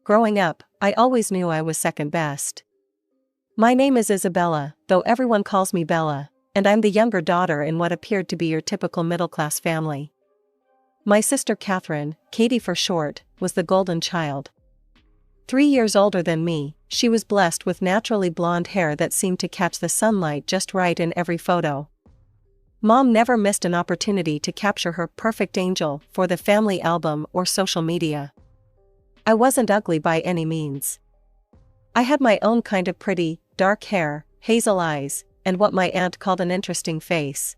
Growing up, I always knew I was second best. My name is Isabella, though everyone calls me Bella, and I'm the younger daughter in what appeared to be your typical middle-class family. My sister Catherine, Katie for short, was the golden child. 3 years older than me, she was blessed with naturally blonde hair that seemed to catch the sunlight just right in every photo. Mom never missed an opportunity to capture her perfect angel for the family album or social media. I wasn't ugly by any means. I had my own kind of pretty, dark hair, hazel eyes, and what my aunt called an interesting face.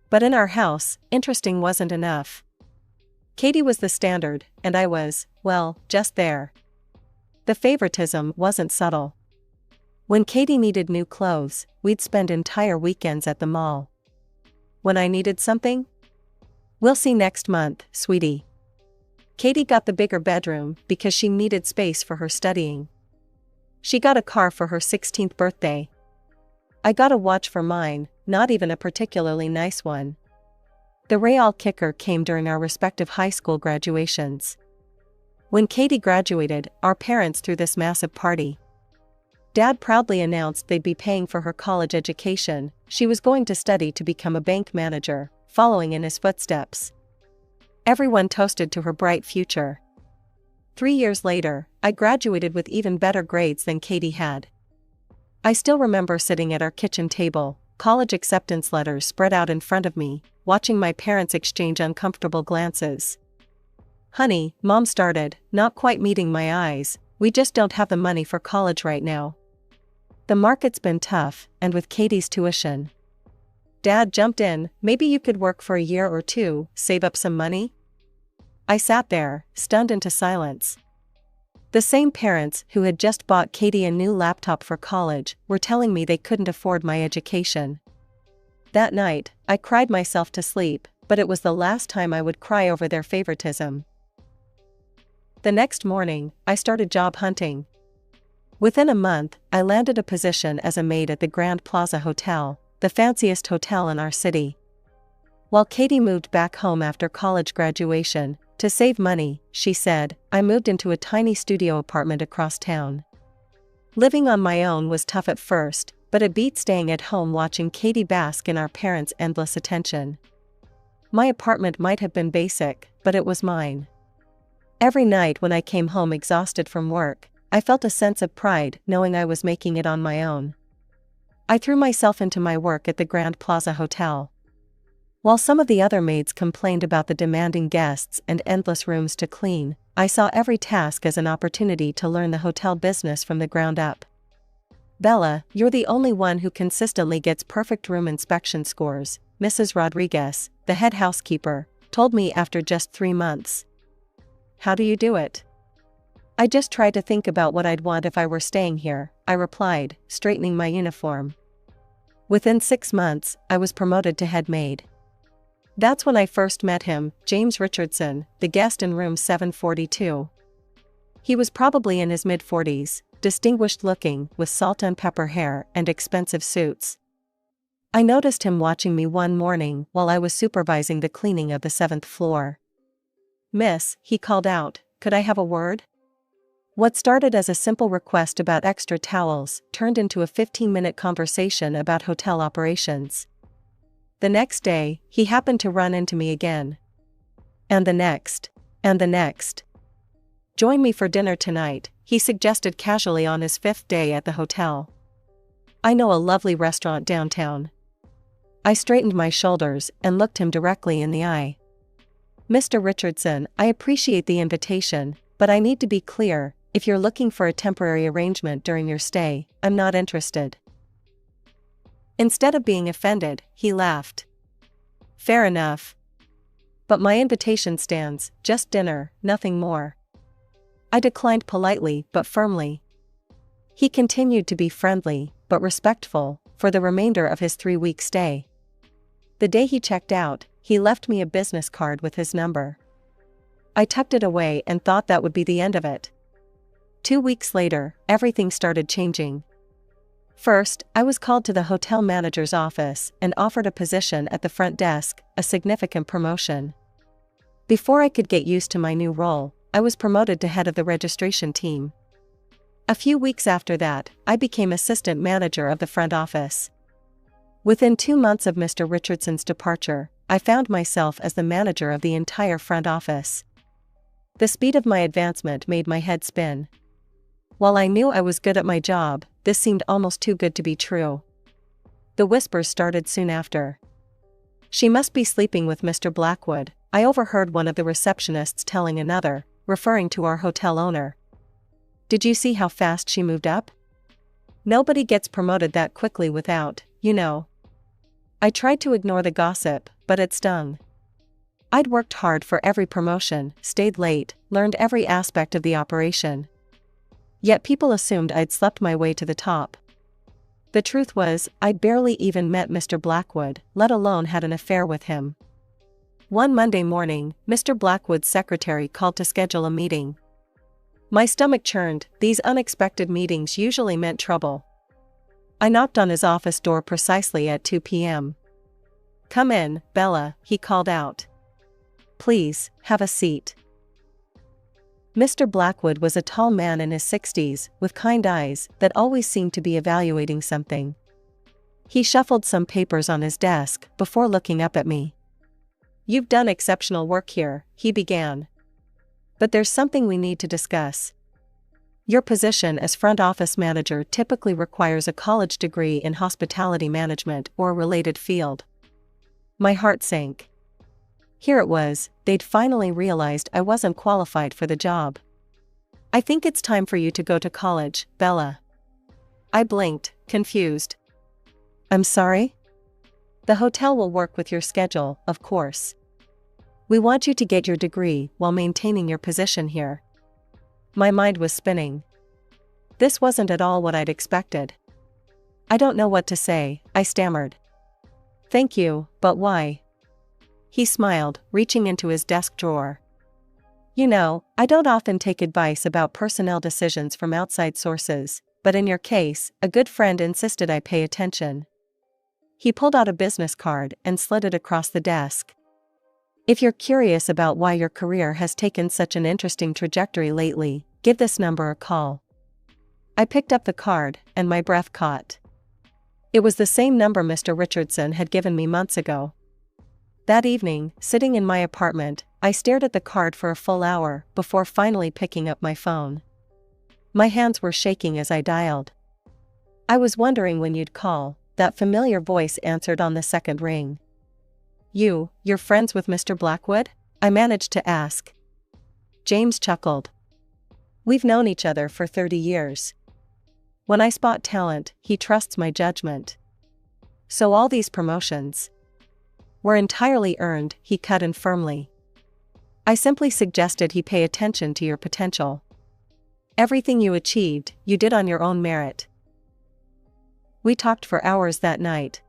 But in our house, interesting wasn't enough. Katie was the standard, and I was, well, just there. The favoritism wasn't subtle. When Katie needed new clothes, we'd spend entire weekends at the mall. When I needed something? We'll see next month, sweetie. Katie got the bigger bedroom because she needed space for her studying. She got a car for her 16th birthday. I got a watch for mine, not even a particularly nice one. The real kicker came during our respective high school graduations. When Katie graduated, our parents threw this massive party. Dad proudly announced they'd be paying for her college education. She was going to study to become a bank manager, following in his footsteps. Everyone toasted to her bright future. 3 years later, I graduated with even better grades than Katie had. I still remember sitting at our kitchen table, college acceptance letters spread out in front of me, watching my parents exchange uncomfortable glances. "Honey," Mom started, not quite meeting my eyes, "we just don't have the money for college right now. The market's been tough, and with Katie's tuition." Dad jumped in, "Maybe you could work for a year or two, save up some money?" I sat there, stunned into silence. The same parents who had just bought Katie a new laptop for college were telling me they couldn't afford my education. That night, I cried myself to sleep, but it was the last time I would cry over their favoritism. The next morning, I started job hunting. Within a month, I landed a position as a maid at the Grand Plaza Hotel, the fanciest hotel in our city. While Katie moved back home after college graduation, to save money, she said, I moved into a tiny studio apartment across town. Living on my own was tough at first, but it beat staying at home watching Katie bask in our parents' endless attention. My apartment might have been basic, but it was mine. Every night when I came home exhausted from work, I felt a sense of pride knowing I was making it on my own. I threw myself into my work at the Grand Plaza Hotel. While some of the other maids complained about the demanding guests and endless rooms to clean, I saw every task as an opportunity to learn the hotel business from the ground up. "Bella, you're the only one who consistently gets perfect room inspection scores," Mrs. Rodriguez, the head housekeeper, told me after just 3 months. "How do you do it?" "I just try to think about what I'd want if I were staying here," I replied, straightening my uniform. Within 6 months, I was promoted to head maid. That's when I first met him, James Richardson, the guest in room 742. He was probably in his mid-40s, distinguished looking, with salt and pepper hair and expensive suits. I noticed him watching me one morning while I was supervising the cleaning of the 7th floor. "Miss," he called out, "could I have a word?" What started as a simple request about extra towels turned into a 15-minute conversation about hotel operations. The next day, he happened to run into me again. And the next. And the next. "Join me for dinner tonight," he suggested casually on his 5th day at the hotel. "I know a lovely restaurant downtown." I straightened my shoulders and looked him directly in the eye. "Mr. Richardson, I appreciate the invitation, but I need to be clear, if you're looking for a temporary arrangement during your stay, I'm not interested." Instead of being offended, he laughed. "Fair enough. But my invitation stands, just dinner, nothing more." I declined politely but firmly. He continued to be friendly, but respectful, for the remainder of his 3-week stay. The day he checked out, he left me a business card with his number. I tucked it away and thought that would be the end of it. 2 weeks later, everything started changing. First, I was called to the hotel manager's office and offered a position at the front desk, a significant promotion. Before I could get used to my new role, I was promoted to head of the registration team. A few weeks after that, I became assistant manager of the front office. Within 2 months of Mr. Richardson's departure, I found myself as the manager of the entire front office. The speed of my advancement made my head spin. While I knew I was good at my job, this seemed almost too good to be true. The whispers started soon after. "She must be sleeping with Mr. Blackwood," I overheard one of the receptionists telling another, referring to our hotel owner. "Did you see how fast she moved up? Nobody gets promoted that quickly without, you know." I tried to ignore the gossip, but it stung. I'd worked hard for every promotion, stayed late, learned every aspect of the operation. Yet people assumed I'd slept my way to the top. The truth was, I'd barely even met Mr. Blackwood, let alone had an affair with him. One Monday morning, Mr. Blackwood's secretary called to schedule a meeting. My stomach churned. These unexpected meetings usually meant trouble. I knocked on his office door precisely at 2 p.m. "Come in, Bella," he called out. "Please, have a seat." Mr. Blackwood was a tall man in his 60s, with kind eyes that always seemed to be evaluating something. He shuffled some papers on his desk before looking up at me. "You've done exceptional work here," he began. "But there's something we need to discuss. Your position as front office manager typically requires a college degree in hospitality management or a related field." My heart sank. Here it was, they'd finally realized I wasn't qualified for the job. "I think it's time for you to go to college, Bella." I blinked, confused. "I'm sorry?" "The hotel will work with your schedule, of course. We want you to get your degree while maintaining your position here." My mind was spinning. This wasn't at all what I'd expected. "I don't know what to say," I stammered. "Thank you, but why?" He smiled, reaching into his desk drawer. "You know, I don't often take advice about personnel decisions from outside sources, but in your case, a good friend insisted I pay attention." He pulled out a business card and slid it across the desk. "If you're curious about why your career has taken such an interesting trajectory lately, give this number a call." I picked up the card, and my breath caught. It was the same number Mr. Richardson had given me months ago. That evening, sitting in my apartment, I stared at the card for a full hour before finally picking up my phone. My hands were shaking as I dialed. "I was wondering when you'd call," that familiar voice answered on the second ring. You're friends with Mr. Blackwood?" I managed to ask. James chuckled. "We've known each other for 30 years. When I spot talent, he trusts my judgment. So all these promotions were entirely earned," he cut in firmly. "I simply suggested he pay attention to your potential. Everything you achieved, you did on your own merit." We talked for hours that night.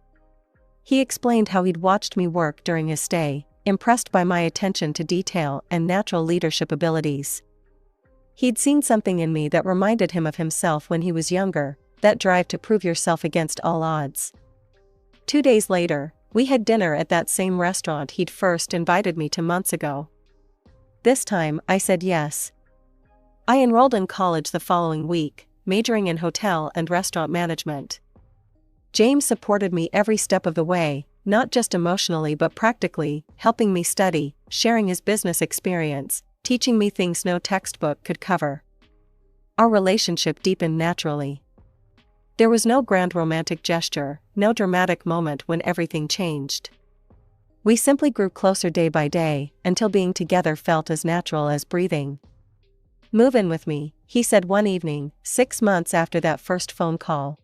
He explained how he'd watched me work during his stay, impressed by my attention to detail and natural leadership abilities. He'd seen something in me that reminded him of himself when he was younger, that drive to prove yourself against all odds. 2 days later, we had dinner at that same restaurant he'd first invited me to months ago. This time, I said yes. I enrolled in college the following week, majoring in hotel and restaurant management. James supported me every step of the way, not just emotionally but practically, helping me study, sharing his business experience, teaching me things no textbook could cover. Our relationship deepened naturally. There was no grand romantic gesture, no dramatic moment when everything changed. We simply grew closer day by day, until being together felt as natural as breathing. "Move in with me," he said one evening, 6 months after that first phone call.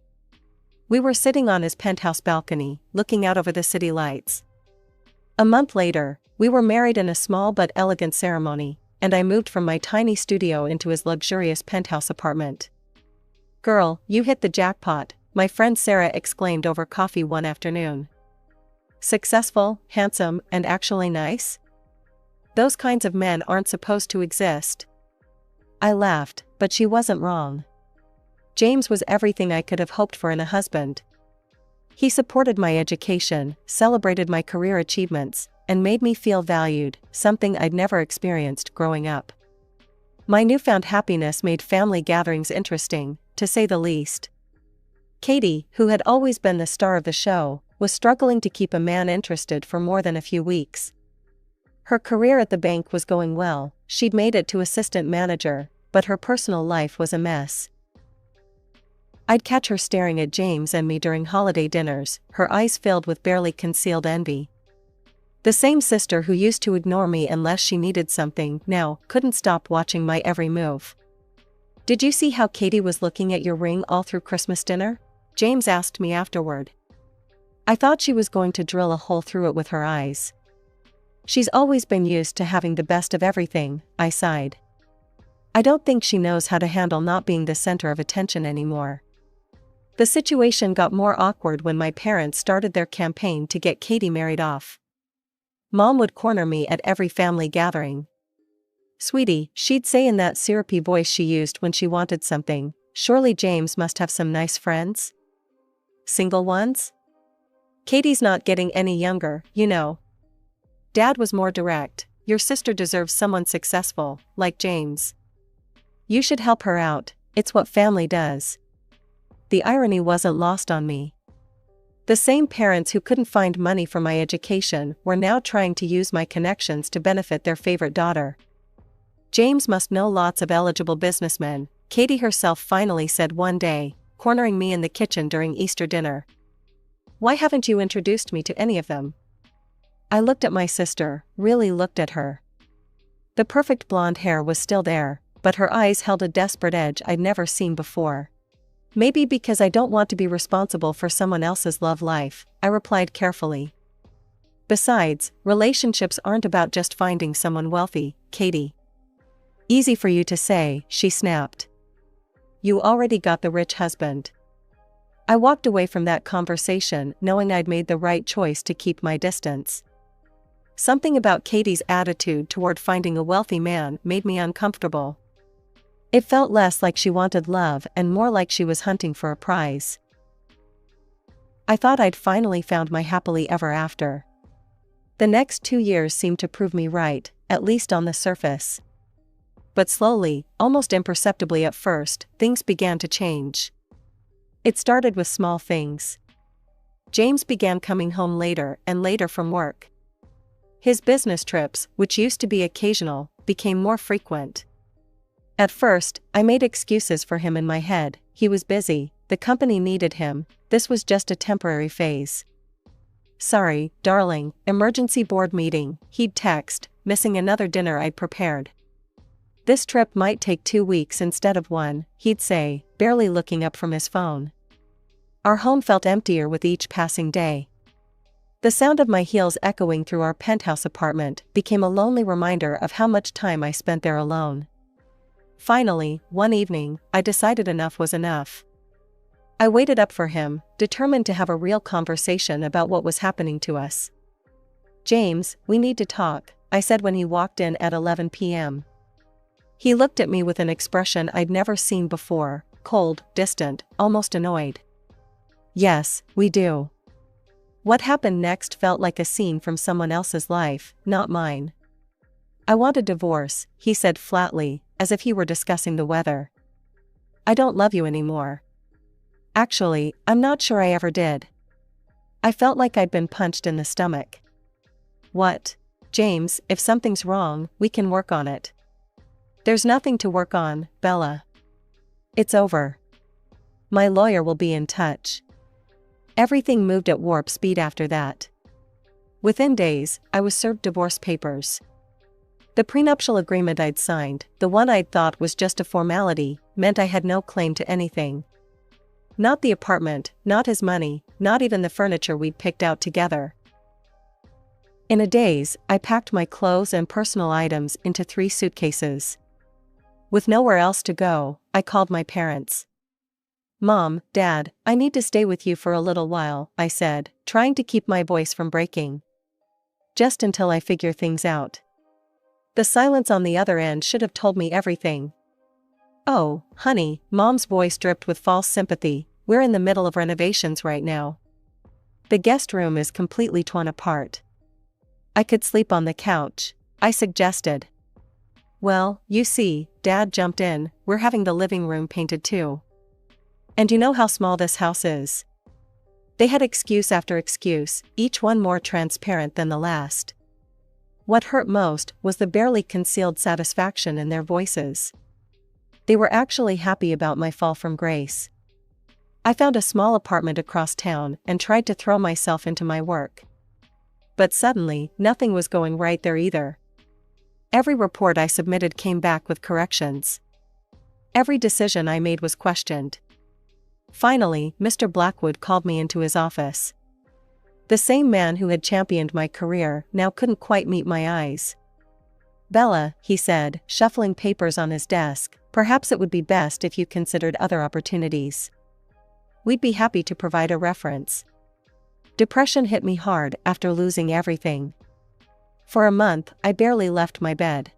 We were sitting on his penthouse balcony, looking out over the city lights. A month later, we were married in a small but elegant ceremony, and I moved from my tiny studio into his luxurious penthouse apartment. "Girl, you hit the jackpot," my friend Sarah exclaimed over coffee one afternoon. "Successful, handsome, and actually nice? Those kinds of men aren't supposed to exist." I laughed, but she wasn't wrong. James was everything I could have hoped for in a husband. He supported my education, celebrated my career achievements, and made me feel valued, something I'd never experienced growing up. My newfound happiness made family gatherings interesting, to say the least. Katie, who had always been the star of the show, was struggling to keep a man interested for more than a few weeks. Her career at the bank was going well, she'd made it to assistant manager, but her personal life was a mess. I'd catch her staring at James and me during holiday dinners, her eyes filled with barely concealed envy. The same sister who used to ignore me unless she needed something now couldn't stop watching my every move. "Did you see how Katie was looking at your ring all through Christmas dinner?" James asked me afterward. I thought she was going to drill a hole through it with her eyes. "She's always been used to having the best of everything," I sighed. "I don't think she knows how to handle not being the center of attention anymore." The situation got more awkward when my parents started their campaign to get Katie married off. Mom would corner me at every family gathering. "Sweetie," she'd say in that syrupy voice she used when she wanted something, "surely James must have some nice friends? Single ones? Katie's not getting any younger, you know." Dad was more direct. "Your sister deserves someone successful, like James. You should help her out, it's what family does." The irony wasn't lost on me. The same parents who couldn't find money for my education were now trying to use my connections to benefit their favorite daughter. "James must know lots of eligible businessmen," Katie herself finally said one day, cornering me in the kitchen during Easter dinner. "Why haven't you introduced me to any of them?" I looked at my sister, really looked at her. The perfect blonde hair was still there, but her eyes held a desperate edge I'd never seen before. "Maybe because I don't want to be responsible for someone else's love life," I replied carefully. "Besides, relationships aren't about just finding someone wealthy, Katie." "Easy for you to say," she snapped. "You already got the rich husband." I walked away from that conversation knowing I'd made the right choice to keep my distance. Something about Katie's attitude toward finding a wealthy man made me uncomfortable. It felt less like she wanted love and more like she was hunting for a prize. I thought I'd finally found my happily ever after. The next 2 years seemed to prove me right, at least on the surface. But slowly, almost imperceptibly at first, things began to change. It started with small things. James began coming home later and later from work. His business trips, which used to be occasional, became more frequent. At first, I made excuses for him in my head. He was busy, the company needed him, this was just a temporary phase. "Sorry, darling, emergency board meeting," he'd text, missing another dinner I'd prepared. "This trip might take 2 weeks instead of 1, he'd say, barely looking up from his phone. Our home felt emptier with each passing day. The sound of my heels echoing through our penthouse apartment became a lonely reminder of how much time I spent there alone. Finally, one evening, I decided enough was enough. I waited up for him, determined to have a real conversation about what was happening to us. "James, we need to talk," I said when he walked in at 11 p.m. He looked at me with an expression I'd never seen before, cold, distant, almost annoyed. "Yes, we do." What happened next felt like a scene from someone else's life, not mine. "I want a divorce," he said flatly, as if he were discussing the weather. "I don't love you anymore." Actually, I'm not sure I ever did. I felt like I'd been punched in the stomach. "What?" "James, if something's wrong, we can work on it." "There's nothing to work on, Bella. It's over. My lawyer will be in touch." Everything moved at warp speed after that. Within days, I was served divorce papers. The prenuptial agreement I'd signed, the one I'd thought was just a formality, meant I had no claim to anything. Not the apartment, not his money, not even the furniture we'd picked out together. In a daze, I packed my clothes and personal items into 3 suitcases. With nowhere else to go, I called my parents. "Mom, Dad, I need to stay with you for a little while," I said, trying to keep my voice from breaking. "Just until I figure things out." The silence on the other end should have told me everything. "Oh, honey," Mom's voice dripped with false sympathy, "we're in the middle of renovations right now. The guest room is completely torn apart." "I could sleep on the couch," I suggested. "Well, you see," Dad jumped in, "we're having the living room painted too. And you know how small this house is." They had excuse after excuse, each one more transparent than the last. What hurt most was the barely concealed satisfaction in their voices. They were actually happy about my fall from grace. I found a small apartment across town and tried to throw myself into my work. But suddenly, nothing was going right there either. Every report I submitted came back with corrections. Every decision I made was questioned. Finally, Mr. Blackwood called me into his office. The same man who had championed my career now couldn't quite meet my eyes. "Bella," he said, shuffling papers on his desk, "perhaps it would be best if you considered other opportunities. We'd be happy to provide a reference." Depression hit me hard after losing everything. For a month, I barely left my bed.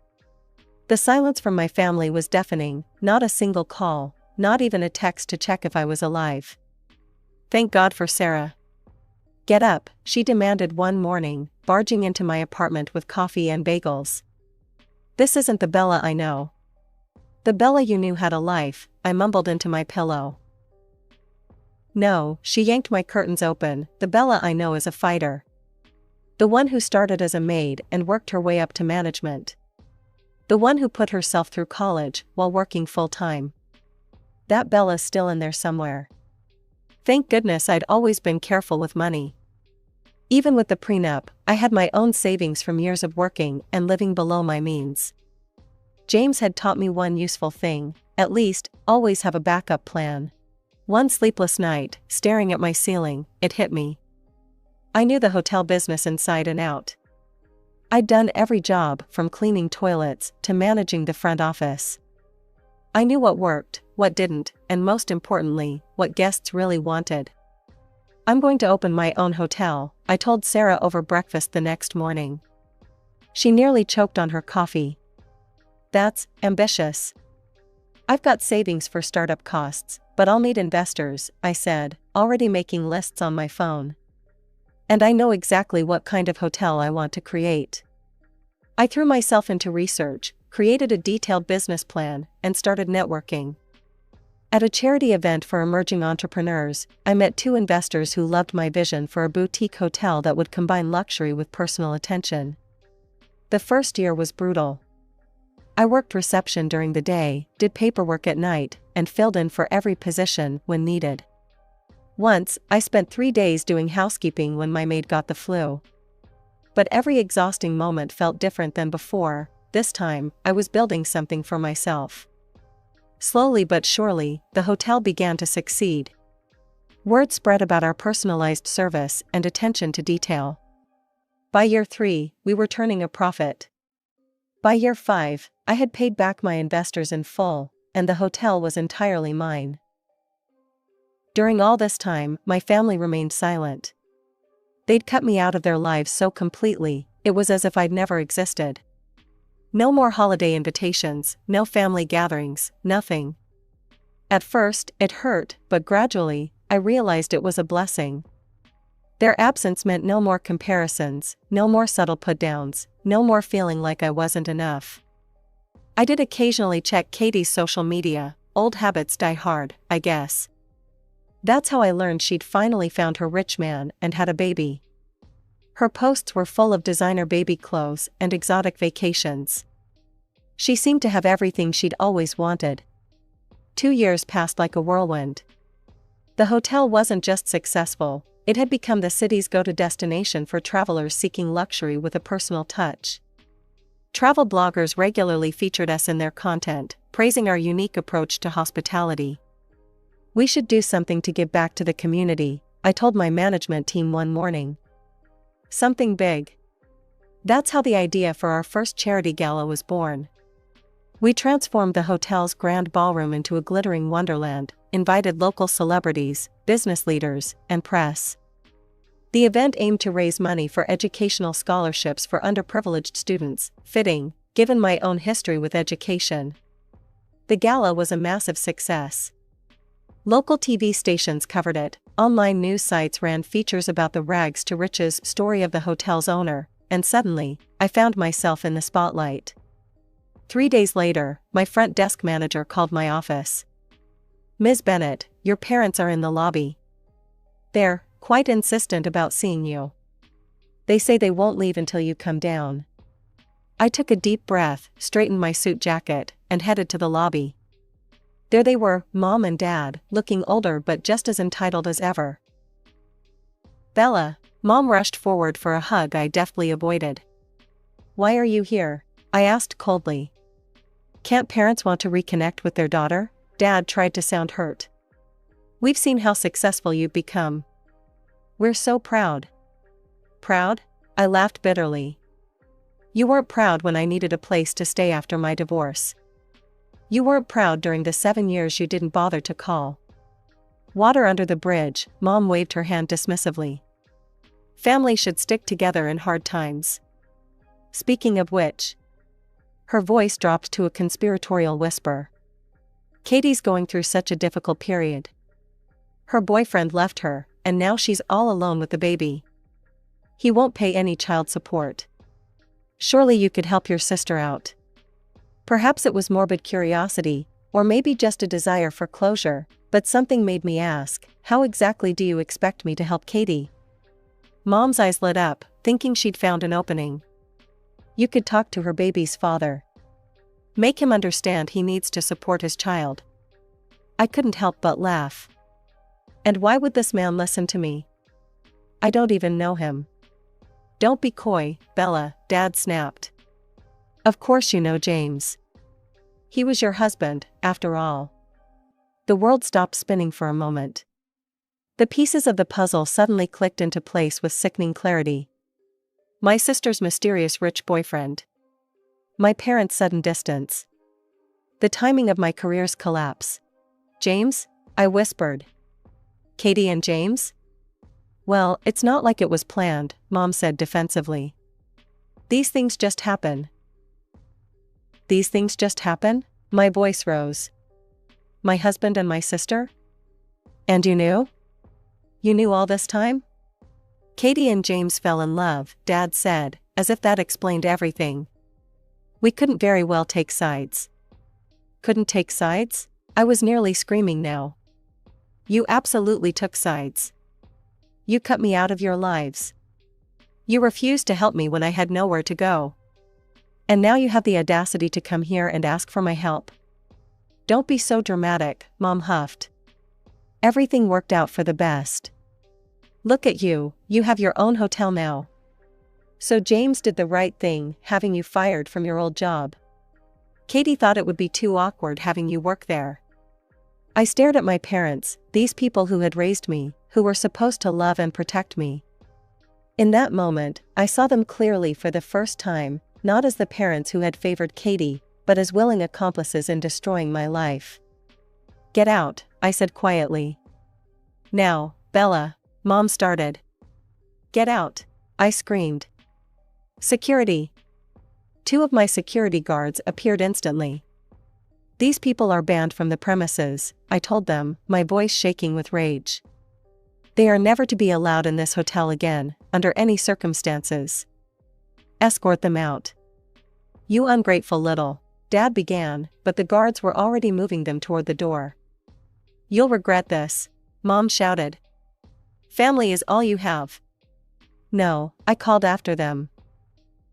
The silence from my family was deafening, not a single call, not even a text to check if I was alive. Thank God for Sarah. "Get up," she demanded one morning, barging into my apartment with coffee and bagels. "This isn't the Bella I know." "The Bella you knew had a life," I mumbled into my pillow. "No," she yanked my curtains open, "the Bella I know is a fighter. The one who started as a maid and worked her way up to management. The one who put herself through college while working full-time. That Bella's still in there somewhere." Thank goodness I'd always been careful with money. Even with the prenup, I had my own savings from years of working and living below my means. James had taught me one useful thing, at least, always have a backup plan. One sleepless night, staring at my ceiling, it hit me. I knew the hotel business inside and out. I'd done every job, from cleaning toilets to managing the front office. I knew what worked, what didn't, and most importantly, what guests really wanted. "I'm going to open my own hotel," I told Sarah over breakfast the next morning. She nearly choked on her coffee. "That's ambitious." "I've got savings for startup costs, but I'll need investors," I said, already making lists on my phone. "And I know exactly what kind of hotel I want to create." I threw myself into research, created a detailed business plan, and started networking. At a charity event for emerging entrepreneurs, I met two investors who loved my vision for a boutique hotel that would combine luxury with personal attention. The first year was brutal. I worked reception during the day, did paperwork at night, and filled in for every position when needed. Once, I spent 3 days doing housekeeping when my maid got the flu. But every exhausting moment felt different than before. This time, I was building something for myself. Slowly but surely, the hotel began to succeed. Word spread about our personalized service and attention to detail. By year 3, we were turning a profit. By year 5, I had paid back my investors in full, and the hotel was entirely mine. During all this time, my family remained silent. They'd cut me out of their lives so completely, it was as if I'd never existed. No more holiday invitations, no family gatherings, nothing. At first, it hurt, but gradually, I realized it was a blessing. Their absence meant no more comparisons, no more subtle put-downs, no more feeling like I wasn't enough. I did occasionally check Katie's social media. Old habits die hard, I guess. That's how I learned she'd finally found her rich man and had a baby. Her posts were full of designer baby clothes and exotic vacations. She seemed to have everything she'd always wanted. 2 years passed like a whirlwind. The hotel wasn't just successful, it had become the city's go-to destination for travelers seeking luxury with a personal touch. Travel bloggers regularly featured us in their content, praising our unique approach to hospitality. "We should do something to give back to the community," I told my management team one morning. "Something big." That's how the idea for our first charity gala was born. We transformed the hotel's grand ballroom into a glittering wonderland, invited local celebrities, business leaders, and press. The event aimed to raise money for educational scholarships for underprivileged students, fitting, given my own history with education. The gala was a massive success. Local TV stations covered it, online news sites ran features about the rags to riches story of the hotel's owner, and suddenly, I found myself in the spotlight. 3 days later, my front desk manager called my office. "Ms. Bennett, your parents are in the lobby. They're quite insistent about seeing you. They say they won't leave until you come down." I took a deep breath, straightened my suit jacket, and headed to the lobby. There they were, Mom and Dad, looking older but just as entitled as ever. "Bella," Mom rushed forward for a hug I deftly avoided. "Why are you here?" I asked coldly. "Can't parents want to reconnect with their daughter?" Dad tried to sound hurt. "We've seen how successful you've become. We're so proud." "Proud?" I laughed bitterly. "You weren't proud when I needed a place to stay after my divorce. You weren't proud during the 7 years you didn't bother to call." "Water under the bridge," Mom waved her hand dismissively. "Family should stick together in hard times. Speaking of which," her voice dropped to a conspiratorial whisper, "Katie's going through such a difficult period. Her boyfriend left her, and now she's all alone with the baby. He won't pay any child support. Surely you could help your sister out." Perhaps it was morbid curiosity, or maybe just a desire for closure, but something made me ask, "How exactly do you expect me to help Katie?" Mom's eyes lit up, thinking she'd found an opening. "You could talk to her baby's father. Make him understand he needs to support his child." I couldn't help but laugh. "And why would this man listen to me? I don't even know him." "Don't be coy, Bella," Dad snapped. "Of course you know James. He was your husband, after all." The world stopped spinning for a moment. The pieces of the puzzle suddenly clicked into place with sickening clarity. My sister's mysterious rich boyfriend. My parents' sudden distance. The timing of my career's collapse. "James?" I whispered. "Katie and James?" "Well, it's not like it was planned," Mom said defensively. "These things just happen." "These things just happen?" My voice rose. "My husband and my sister? And you knew? You knew all this time?" "Katie and James fell in love," Dad said, as if that explained everything. "We couldn't very well take sides." "Couldn't take sides?" I was nearly screaming now. "You absolutely took sides. You cut me out of your lives. You refused to help me when I had nowhere to go. And now you have the audacity to come here and ask for my help." "Don't be so dramatic," Mom huffed. "Everything worked out for the best. Look at you, you have your own hotel now. So James did the right thing, having you fired from your old job. Katie thought it would be too awkward having you work there." I stared at my parents, these people who had raised me, who were supposed to love and protect me. In that moment, I saw them clearly for the first time, not as the parents who had favored Katie, but as willing accomplices in destroying my life. "Get out," I said quietly. "Now, Bella," Mom started. "Get out," I screamed. "Security." 2 of my security guards appeared instantly. "These people are banned from the premises," I told them, my voice shaking with rage. "They are never to be allowed in this hotel again, under any circumstances. Escort them out." "You ungrateful little," Dad began, but the guards were already moving them toward the door. "You'll regret this," Mom shouted. "Family is all you have." "No," I called after them.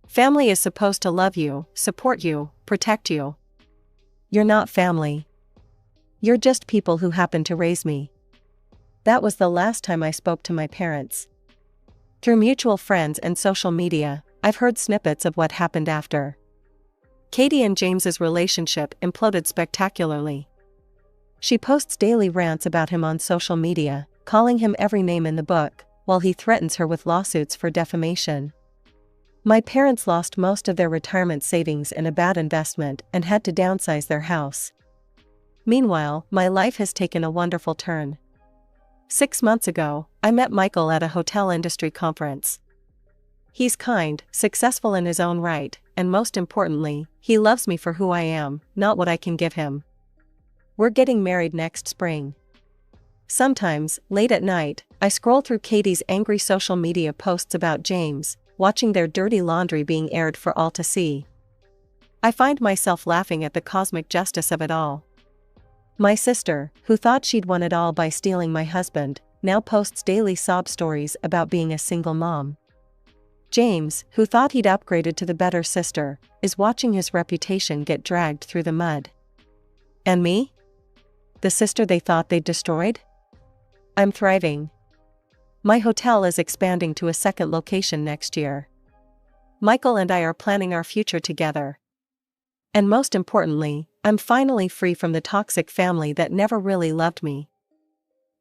"Family is supposed to love you, support you, protect you. You're not family. You're just people who happened to raise me." That was the last time I spoke to my parents. Through mutual friends and social media, I've heard snippets of what happened after. Katie and James's relationship imploded spectacularly. She posts daily rants about him on social media, calling him every name in the book, while he threatens her with lawsuits for defamation. My parents lost most of their retirement savings in a bad investment and had to downsize their house. Meanwhile, my life has taken a wonderful turn. 6 months ago, I met Michael at a hotel industry conference. He's kind, successful in his own right, and most importantly, he loves me for who I am, not what I can give him. We're getting married next spring. Sometimes, late at night, I scroll through Katie's angry social media posts about James, watching their dirty laundry being aired for all to see. I find myself laughing at the cosmic justice of it all. My sister, who thought she'd won it all by stealing my husband, now posts daily sob stories about being a single mom. James, who thought he'd upgraded to the better sister, is watching his reputation get dragged through the mud. And me? The sister they thought they'd destroyed? I'm thriving. My hotel is expanding to a second location next year. Michael and I are planning our future together. And most importantly, I'm finally free from the toxic family that never really loved me.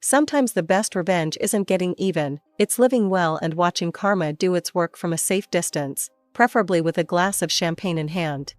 Sometimes the best revenge isn't getting even, it's living well and watching karma do its work from a safe distance, preferably with a glass of champagne in hand.